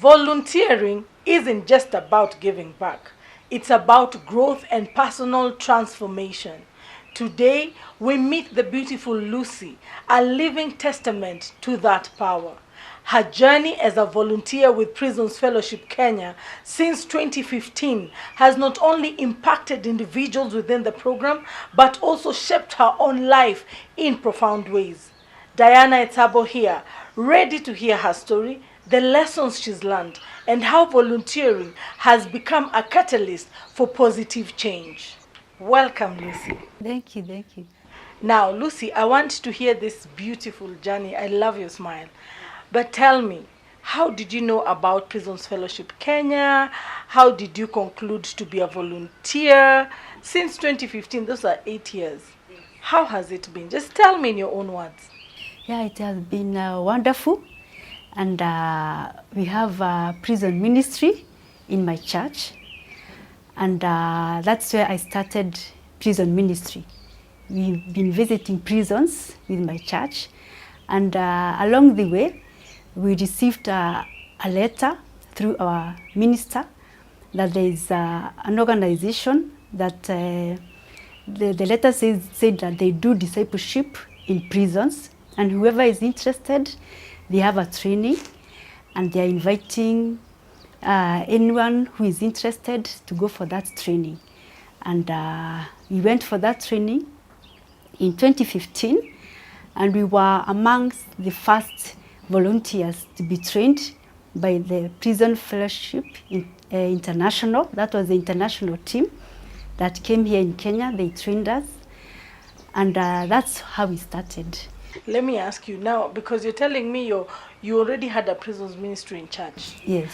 Volunteering isn't just about giving back, it's about growth and personal transformation. Today, we meet the beautiful Lucy, a living testament to that power. Her journey as a volunteer with Prisons Fellowship Kenya since 2015 has not only impacted individuals within the program, but also shaped her own life in profound ways. Diana Etabo here, ready to hear her story, the lessons she's learned, and how volunteering has become a catalyst for positive change. Welcome, Lucy. Thank you, thank you. Now, Lucy, I want to hear this beautiful journey. I love your smile. But tell me, how did you know about Prisons Fellowship Kenya? How did you conclude to be a volunteer? Since 2015, those are 8 years. How has it been? Just tell me in your own words. Yeah, it has been wonderful. And we have a prison ministry in my church. And that's where I started prison ministry. We've been visiting prisons with my church. And along the way, we received a letter through our minister that there is an organization that the letter said that they do discipleship in prisons, and whoever is interested, they have a training, and they are inviting anyone who is interested to go for that training. And we went for that training in 2015, and we were amongst the first volunteers to be trained by the Prison Fellowship International. That was the international team that came here in Kenya. They trained us, and that's how we started. Let me ask you now, because you're telling me you already had a prisons ministry in church. Yes.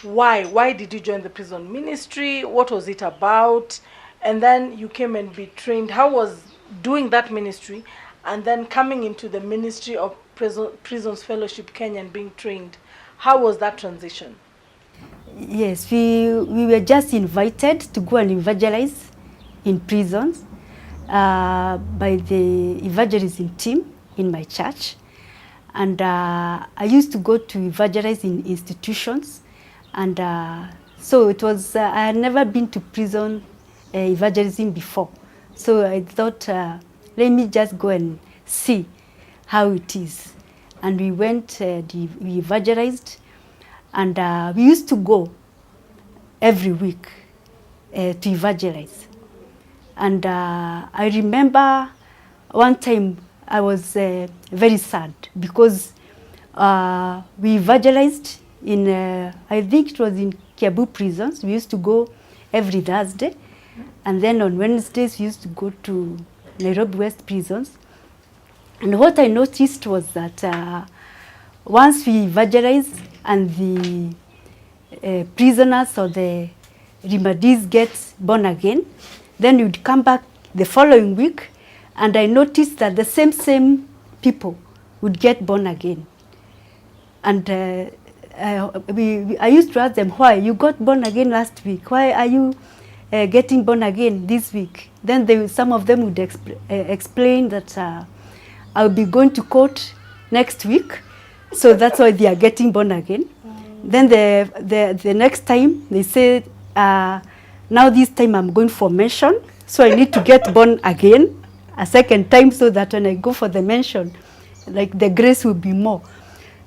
Why did you join the prison ministry? What was it about? And then you came and be trained. How was doing that ministry and then coming into the ministry of Prisons Fellowship Kenya and being trained? How was that transition? Yes, we were just invited to go and evangelize in prisons by the evangelism team in my church. And I used to go to evangelize in institutions. And so it was, I had never been to prison evangelism before. So I thought, let me just go and see how it is. And we went, we evangelized, and we used to go every week to evangelize. And I remember one time I was very sad because we evangelized in, I think it was in Kiabu prisons. We used to go every Thursday. And then on Wednesdays, we used to go to Nairobi West prisons. And what I noticed was that once we evangelized and the prisoners or the remadis get born again, then we'd come back the following week, and I noticed that the same people would get born again. And I used to ask them, why? You got born again last week. Why are you getting born again this week? Then some of them would explain that I'll be going to court next week, so that's why they are getting born again. Then the next time they say, now this time I'm going for mention, so I need to get born again a second time so that when I go for the mention, like the grace will be more.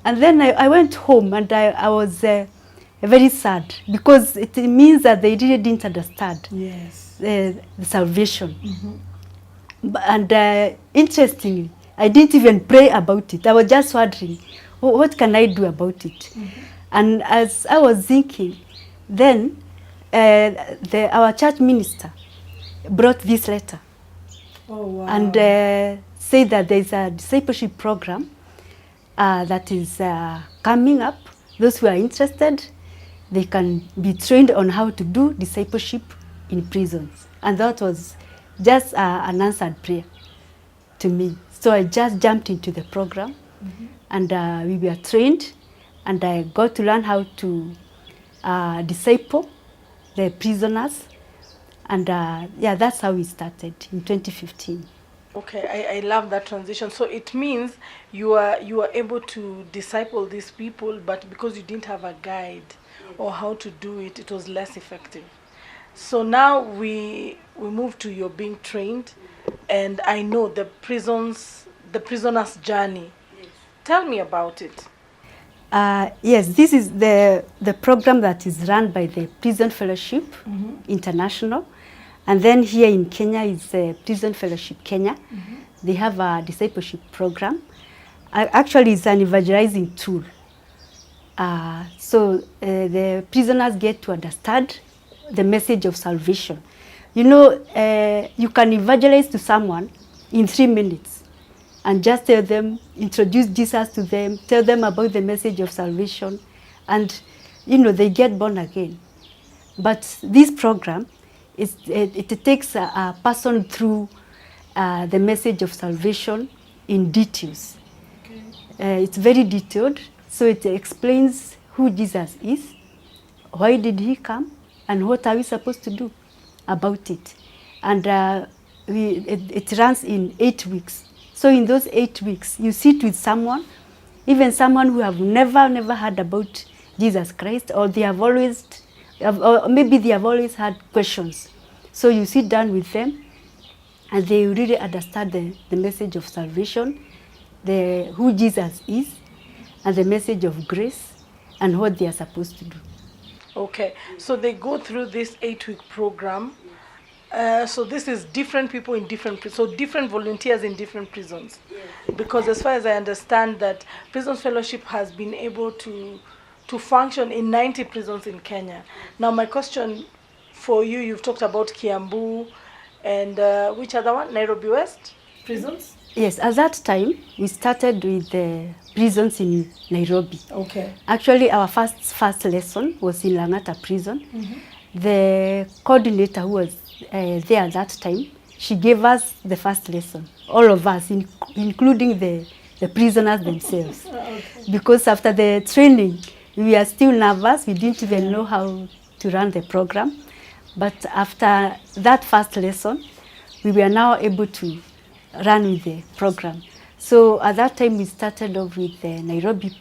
And then I went home, and I was very sad because it means that they really didn't understand the salvation. Mm-hmm. And interestingly, I didn't even pray about it. I was just wondering, what can I do about it? Mm-hmm. And as I was thinking, then our church minister brought this letter. Oh, wow. And said that there's a discipleship program that is coming up. Those who are interested, they can be trained on how to do discipleship in prisons. And that was just an answered prayer to me. So I just jumped into the program, mm-hmm. and we were trained, and I got to learn how to disciple the prisoners. And yeah, that's how we started in 2015. Okay, I love that transition. So it means you are able to disciple these people, but because you didn't have a guide or how to do it, it was less effective. So now we move to your being trained, and I know the prisoner's journey. Tell me about it. Yes, this is the program that is run by the Prison Fellowship International. And then here in Kenya is Prison Fellowship Kenya. They have a discipleship program. Actually, it's an evangelizing tool. So the prisoners get to understand the message of salvation. You know, you can evangelize to someone in 3 minutes and just tell them, introduce Jesus to them, tell them about the message of salvation, and, you know, they get born again. But this program, it takes a person through the message of salvation in details. It's very detailed, so it explains who Jesus is, why did he come, and what are we supposed to do about it. And it runs in 8 weeks. So in those 8 weeks, you sit with someone, even someone who have never heard about Jesus Christ, or they have always, or maybe they have always had questions. So you sit down with them, and they really understand the message of salvation, who Jesus is, and the message of grace, and what they are supposed to do. Okay, so they go through this 8-week program. So this is different people in so different volunteers in different prisons. Because as far as I understand, that Prison Fellowship has been able to function in 90 prisons in Kenya. Now my question for you, you've talked about Kiambu and which other one? Nairobi West prisons? Yes, at that time, we started with the prisons in Nairobi. Okay. Actually, our first lesson was in Langata prison. The coordinator who was there at that time, she gave us the first lesson, all of us, including the prisoners themselves. Okay. Because after the training, we are still nervous. We didn't even know how to run the program. But after that first lesson, we were now able to run with the program. So at that time, we started off with the Nairobi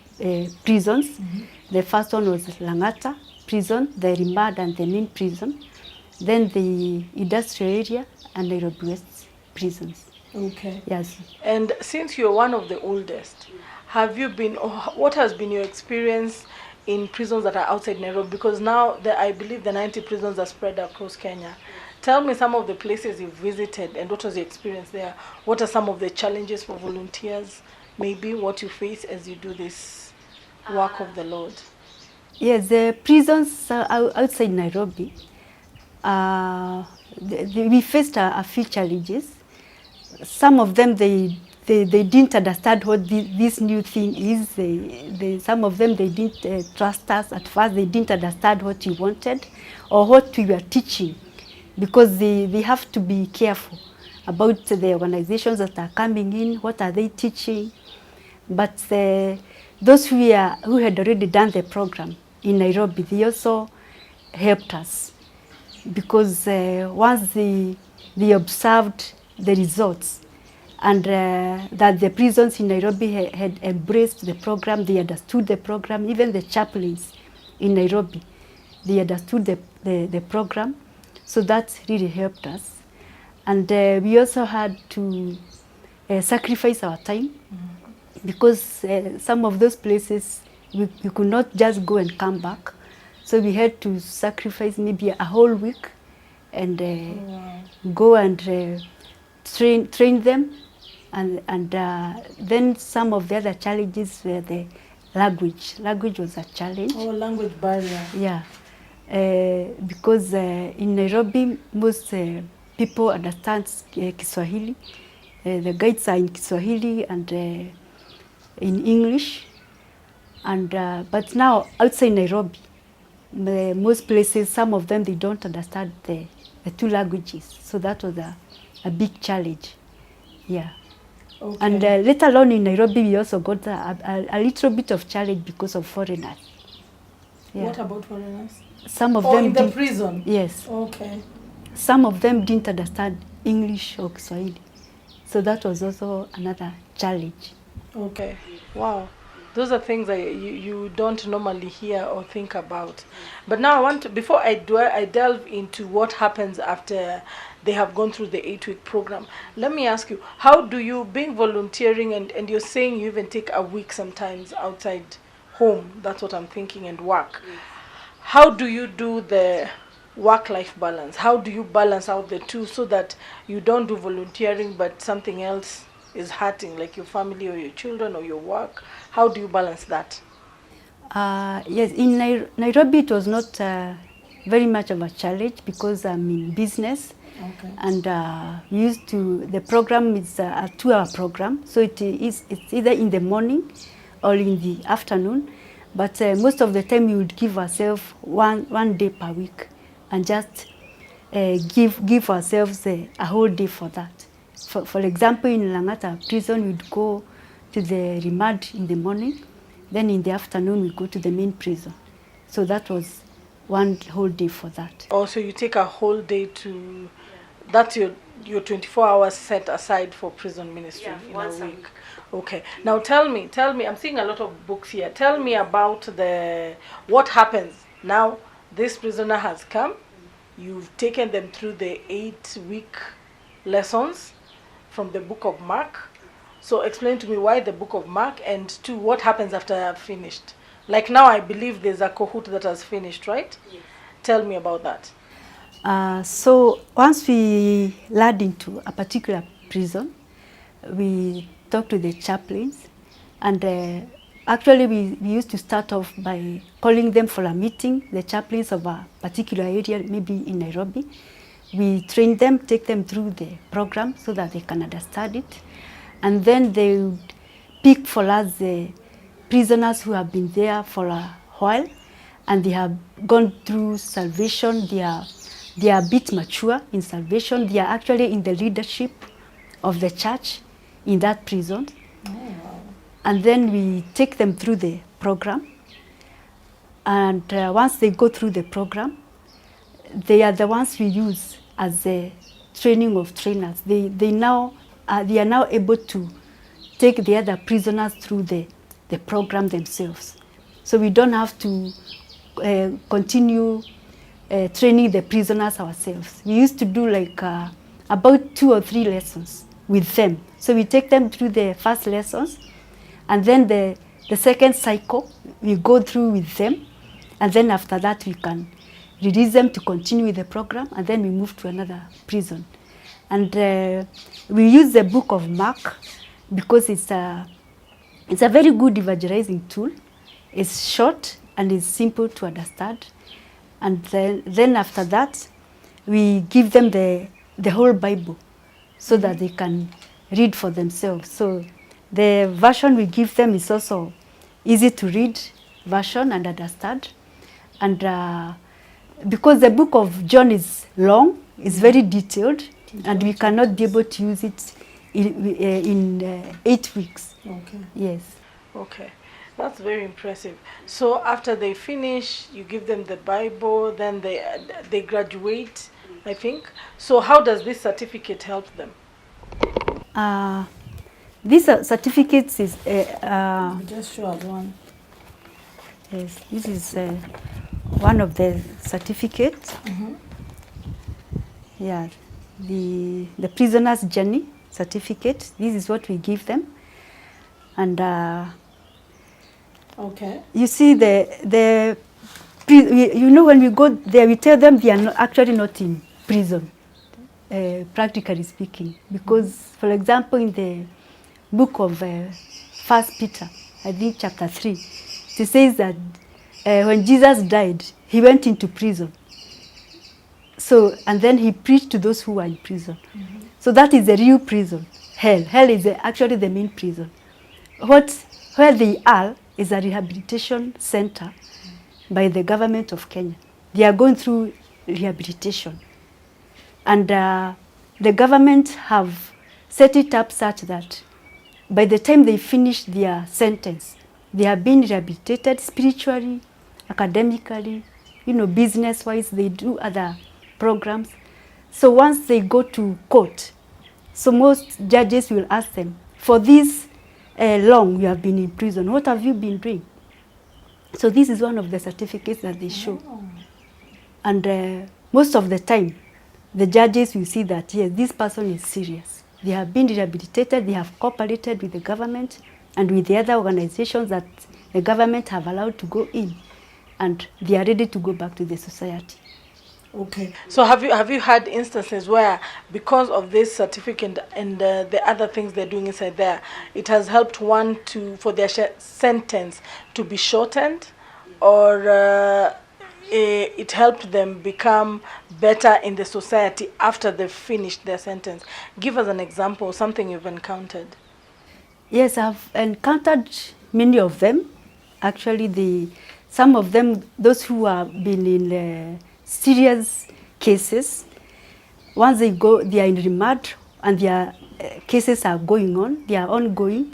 prisons. The first one was Langata prison, the Rimad and the main prison. Then the industrial area and Nairobi West prisons. Okay. Yes. And since you're one of the oldest, have you been, or what has been your experience in prisons that are outside Nairobi? Because now I believe the 90 prisons are spread across Kenya. Tell me some of the places you've visited and what was your experience there? What are some of the challenges for volunteers? Maybe what you face as you do this work of the Lord? Yes, the prisons outside Nairobi, we faced a few challenges. Some of them, they didn't understand what this new thing is. Some of them, they didn't trust us at first. They didn't understand what we wanted or what we were teaching, because they have to be careful about the organizations that are coming in, what are they teaching. But those who had already done the program in Nairobi, they also helped us, because once they observed the results and that the prisons in Nairobi had embraced the program, they understood the program. Even the chaplains in Nairobi, they understood the program. So that really helped us. And we also had to sacrifice our time, because some of those places we could not just go and come back. So we had to sacrifice maybe a whole week and go and train them. And then some of the other challenges were the language. Language was a challenge. Oh, language barrier. Yeah. Because in Nairobi, most people understand Kiswahili. The guides are in Kiswahili and in English. And but now outside Nairobi, most places, some of them, they don't understand the two languages. So that was a big challenge. Yeah. Okay. And later on in Nairobi, we also got a little bit of challenge because of foreigners. Yeah. What about foreigners? Some of them in the prison? Yes. Okay. Some of them didn't understand English or Kiswahili. So that was also another challenge. Okay. Wow. Those are things you don't normally hear or think about. But now I want to, before I delve into what happens after they have gone through the 8-week program, let me ask you, how do you, being volunteering, and you're saying you even take a week sometimes outside home, that's what I'm thinking, and work. How do you do the work-life balance? How do you balance out the two so that you don't do volunteering but something else is hurting, like your family or your children or your work? How do you balance that? Yes, in Nairobi it was not very much of a challenge because I'm in business. Okay. And we used to, the program is a 2-hour program, so it's either in the morning or in the afternoon. But most of the time we would give ourselves one day per week and just give ourselves a whole day for that. For example, in Langata prison, we'd go to the remand in the morning, then in the afternoon we go to the main prison. So that was one whole day for that. Oh, so you take a whole day to, that's your 24 hours set aside for prison ministry in a week. Okay. Now tell me, I'm seeing a lot of books here. Tell me about what happens now. This prisoner has come. You've taken them through the 8-week lessons from the book of Mark. So explain to me why the book of Mark, and two, what happens after I've finished. Like now I believe there's a cohort that has finished, right? Yes. Tell me about that. So once we land into a particular prison, we talk to the chaplains, and actually we used to start off by calling them for a meeting, the chaplains of a particular area, maybe in Nairobi. We train them, take them through the program so that they can understand it, and then they would pick for us the prisoners who have been there for a while and they have gone through salvation. They are a bit mature in salvation. They are actually in the leadership of the church in that prison. Oh, wow. And then we take them through the program. And once they go through the program, they are the ones we use as the training of trainers. They are now able to take the other prisoners through the program themselves. So we don't have to continue training the prisoners ourselves. We used to do like about 2 or 3 lessons with them. So we take them through the first lessons, and then the second cycle we go through with them, and then after that we can release them to continue with the program, and then we move to another prison. And we use the book of Mark because it's a very good evangelizing tool. It's short and it's simple to understand. And then after that, we give them the whole Bible so that they can read for themselves. So the version we give them is also easy to read version and understand. And because the book of John is long, it's very detailed, and we cannot be able to use it in 8 weeks. Okay. Yes. Okay. That's very impressive. So after they finish, you give them the Bible, then they graduate, I think. So how does this certificate help them? This certificate is... just show us one. Yes, this is one of the certificates. Mm-hmm. Yeah, the prisoner's journey certificate. This is what we give them. And okay. You see, you know, when we go there, we tell them they are actually not in prison, practically speaking. Because, for example, in the book of 1 Peter, I think chapter 3, it says that when Jesus died, he went into prison. So, and then he preached to those who were in prison. Mm-hmm. So that is the real prison. Hell is actually the main prison. Where they are is a rehabilitation center by the government of Kenya. They are going through rehabilitation. And the government have set it up such that by the time they finish their sentence, they have been rehabilitated spiritually, academically, you know, business-wise, they do other programs. So once they go to court, So most judges will ask them, for this long you have been in prison, what have you been doing? So this is one of the certificates that they show. Oh. And most of the time, the judges will see that, yes, this person is serious. They have been rehabilitated, they have cooperated with the government and with the other organizations that the government have allowed to go in, and they are ready to go back to the society. Okay. So have you had instances where, because of this certificate and the other things they're doing inside there, it has helped one for their sentence to be shortened, or it helped them become better in the society after they've finished their sentence? Give us an example, something you've encountered. Yes, I've encountered many of them. Actually, some of them, those who have been in serious cases, once they go, they are in remand and their cases are going on, they are ongoing.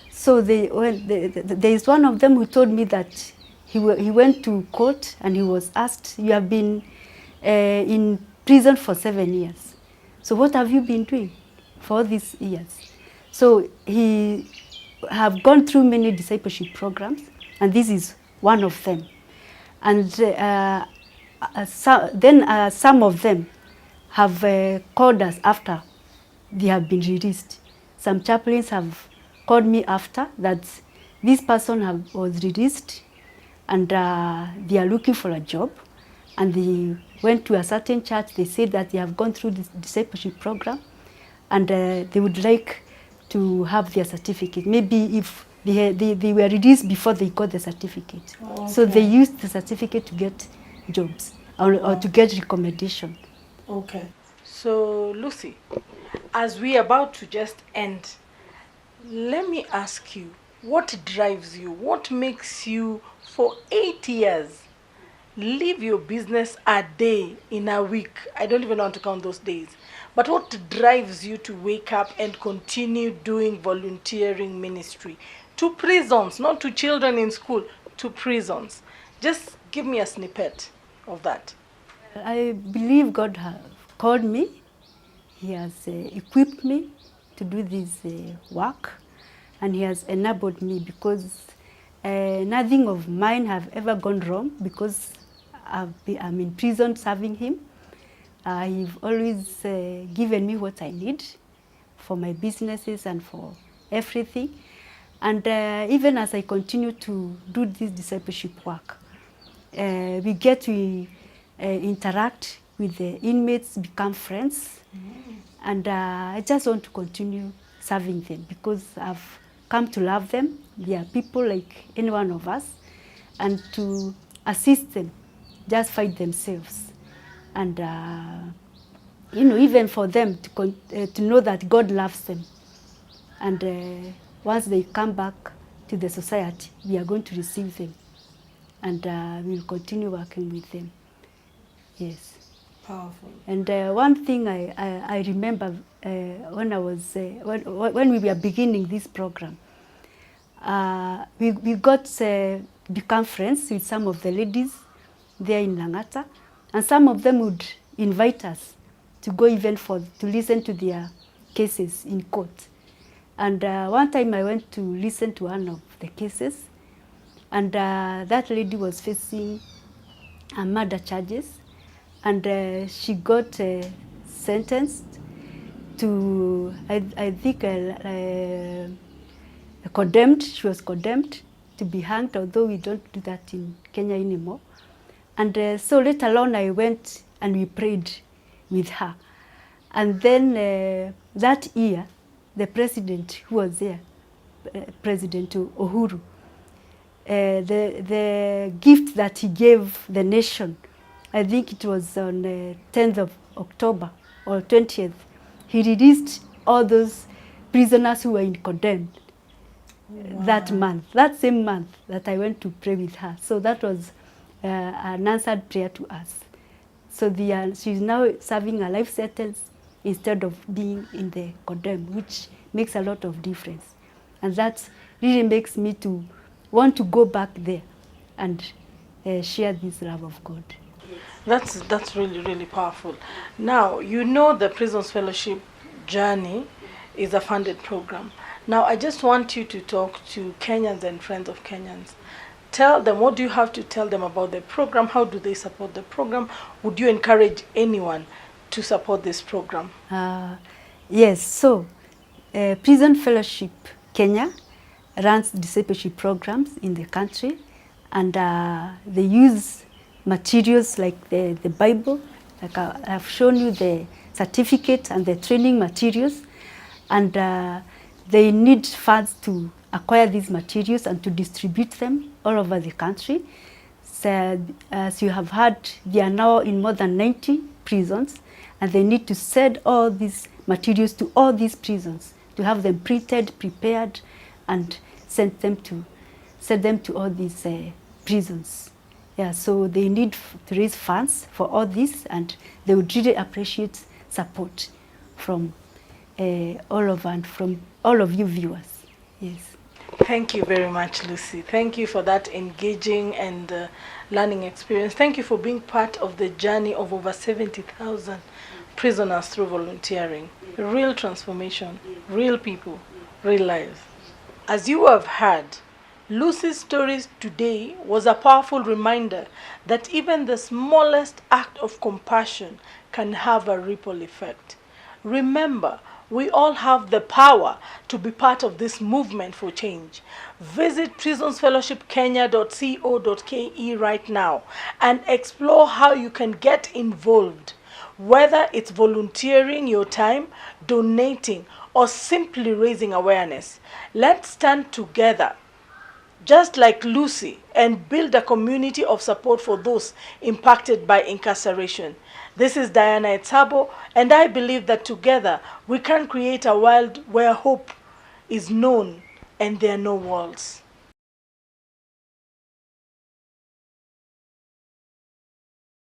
So there is one of them who told me that he went to court and he was asked, you have been in prison for 7 years. So what have you been doing for all these years? So he have gone through many discipleship programs, and this is one of them. And some of them have called us after they have been released. Some chaplains have called me after that this person was released, and they are looking for a job, and they went to a certain church. They said that they have gone through this discipleship program, and they would like to have their certificate. Maybe if they were released before they got the certificate. Okay. So they used the certificate to get jobs or to get recommendation. Okay. So Lucy, as we are about to just end, let me ask you, what drives you? What makes you, for 8 years, leave your business a day in a week? I don't even want to count those days. But what drives you to wake up and continue doing volunteering ministry to prisons, not to children in school, to prisons? Just give me a snippet of that. I believe God has called me. He has equipped me to do this work, and He has enabled me, because nothing of mine have ever gone wrong, because I'm in prison serving Him. He's always given me what I need for my businesses and for everything. And even as I continue to do this discipleship work, we get to interact with the inmates, become friends. And I just want to continue serving them, because I've come to love them. They are people like any one of us, and to assist them just fight themselves. And even for them to know that God loves them, and once they come back to the society, we are going to receive them, and we'll continue working with them. Yes. Powerful. And one thing I remember when I was when we were beginning this program, we got become friends with some of the ladies there in Langata, and some of them would invite us to go even to listen to their cases in court. And one time I went to listen to one of the cases, and that lady was facing murder charges, and she got sentenced to, I think, condemned. She was condemned to be hanged, although we don't do that in Kenya anymore. And so later on, I went and we prayed with her. And then that year, the president who was there, President Uhuru, the gift that he gave the nation, I think it was on 10th of October or 20th, he released all those prisoners who were condemned. Wow. That same month that I went to pray with her. So that was an answered prayer to us. So she's now serving a life sentence instead of being in the condemned, which makes a lot of difference. And that really makes me to want to go back there and share this love of God. That's really, really powerful. Now, the Prisons Fellowship journey is a funded program. Now, I just want you to talk to Kenyans and friends of Kenyans. Tell them, what do you have to tell them about the program? How do they support the program? Would you encourage anyone to support this program? Yes, so Prison Fellowship Kenya runs discipleship programs in the country, and they use materials like the Bible, like I have shown you the certificate and the training materials, and they need funds to acquire these materials and to distribute them all over the country. So, as you have heard, they are now in more than 90 prisons, and they need to send all these materials to all these prisons to have them printed, prepared, and send them to all these prisons. Yeah, so they need to raise funds for all this, and they would really appreciate support from all of and from all of you viewers. Yes. Thank you very much, Lucy. Thank you for that engaging and learning experience. Thank you for being part of the journey of over 70,000 prisoners through volunteering. Real transformation, real people, real lives. As you have heard, Lucy's stories today was a powerful reminder that even the smallest act of compassion can have a ripple effect. Remember, we all have the power to be part of this movement for change. Visit prisonsfellowshipkenya.co.ke right now and explore how you can get involved, whether it's volunteering your time, donating, or simply raising awareness. Let's stand together, just like Lucy, and build a community of support for those impacted by incarceration. This is Diana Etzabo, and I believe that together we can create a world where hope is known and there are no walls.